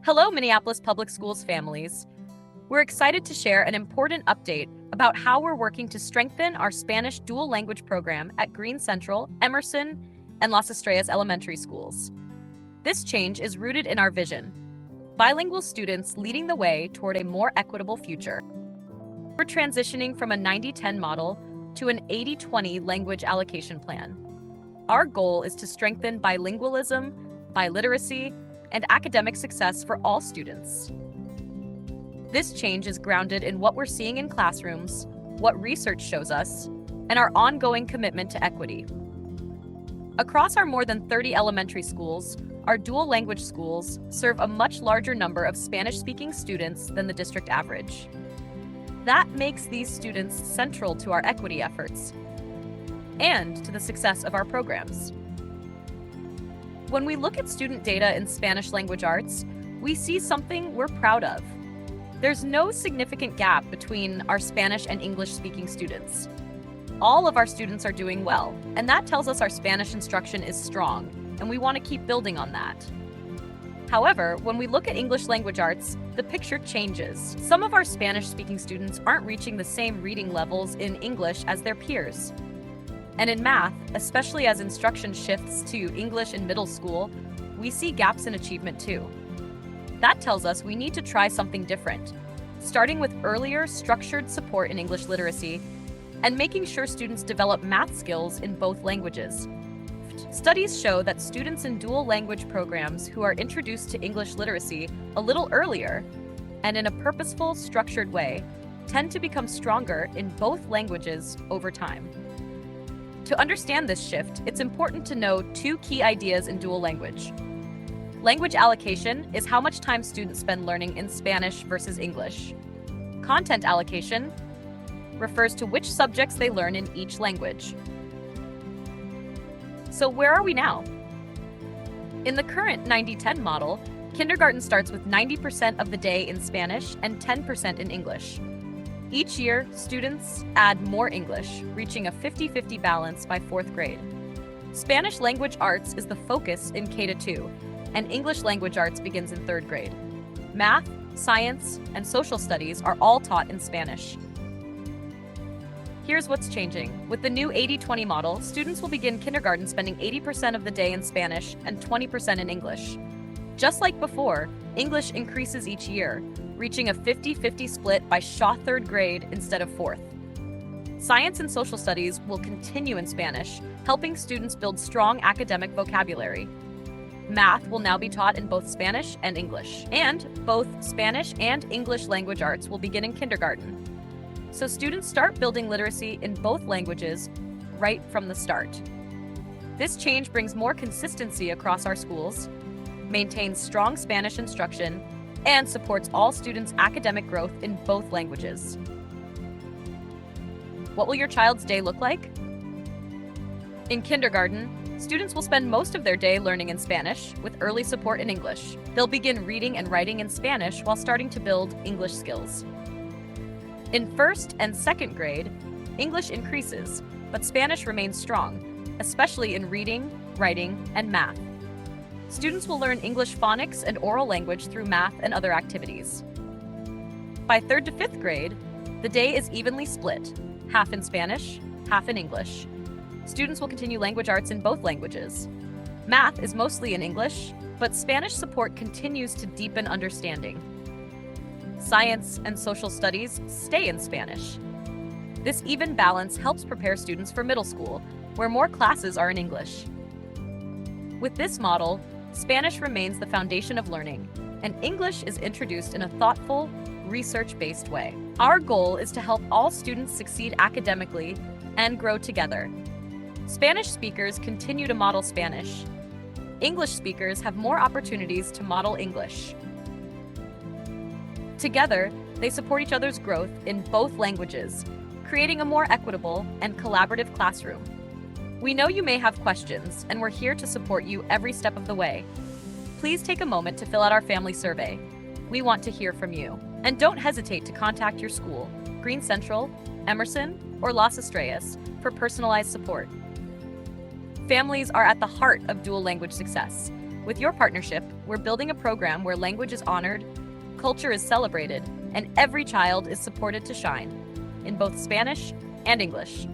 Hello, Minneapolis Public Schools families. We're excited to share an important update about how we're working to strengthen our Spanish dual language program at Green Central, Emerson, and Las Estrellas elementary schools. This change is rooted in our vision: bilingual students leading the way toward a more equitable future. We're transitioning from a 90-10 model to an 80-20 language allocation plan. Our goal is to strengthen bilingualism, biliteracy, and academic success for all students. This change is grounded in what we're seeing in classrooms, what research shows us, and our ongoing commitment to equity. Across our more than 30 elementary schools, our dual language schools serve a much larger number of Spanish-speaking students than the district average. That makes these students central to our equity efforts and to the success of our programs. When we look at student data in Spanish language arts, we see something we're proud of. There's no significant gap between our Spanish and English-speaking students. All of our students are doing well, and that tells us our Spanish instruction is strong, and we want to keep building on that. However, when we look at English language arts, the picture changes. Some of our Spanish-speaking students aren't reaching the same reading levels in English as their peers. And in math, especially as instruction shifts to English in middle school, we see gaps in achievement too. That tells us we need to try something different, starting with earlier structured support in English literacy and making sure students develop math skills in both languages. Studies show that students in dual language programs who are introduced to English literacy a little earlier and in a purposeful, structured way tend to become stronger in both languages over time. To understand this shift, it's important to know two key ideas in dual language. Language allocation is how much time students spend learning in Spanish versus English. Content allocation refers to which subjects they learn in each language. So where are we now? In the current 90-10 model, kindergarten starts with 90% of the day in Spanish and 10% in English. Each year, students add more English, reaching a 50-50 balance by 4th grade. Spanish language arts is the focus in K-2, and English language arts begins in 3rd grade. Math, science, and social studies are all taught in Spanish. Here's what's changing. With the new 80-20 model, students will begin kindergarten spending 80% of the day in Spanish and 20% in English. Just like before, English increases each year, reaching a 50-50 split by Shaw 3rd grade instead of 4th. Science and social studies will continue in Spanish, helping students build strong academic vocabulary. Math will now be taught in both Spanish and English, and both Spanish and English language arts will begin in kindergarten. So students start building literacy in both languages right from the start. This change brings more consistency across our schools, maintains strong Spanish instruction, and supports all students' academic growth in both languages. What will your child's day look like? In kindergarten, students will spend most of their day learning in Spanish, with early support in English. They'll begin reading and writing in Spanish while starting to build English skills. In 1st and 2nd grade, English increases, but Spanish remains strong, especially in reading, writing, and math. Students will learn English phonics and oral language through math and other activities. By 3rd to 5th grade, the day is evenly split, half in Spanish, half in English. Students will continue language arts in both languages. Math is mostly in English, but Spanish support continues to deepen understanding. Science and social studies stay in Spanish. This even balance helps prepare students for middle school, where more classes are in English. With this model, Spanish remains the foundation of learning, and English is introduced in a thoughtful, research-based way. Our goal is to help all students succeed academically and grow together. Spanish speakers continue to model Spanish. English speakers have more opportunities to model English. Together, they support each other's growth in both languages, creating a more equitable and collaborative classroom. We know you may have questions, and we're here to support you every step of the way. Please take a moment to fill out our family survey. We want to hear from you. And don't hesitate to contact your school, Green Central, Emerson, or Las Estrellas, for personalized support. Families are at the heart of dual language success, With your partnership, we're building a program where language is honored, culture is celebrated, and every child is supported to shine in both Spanish and English.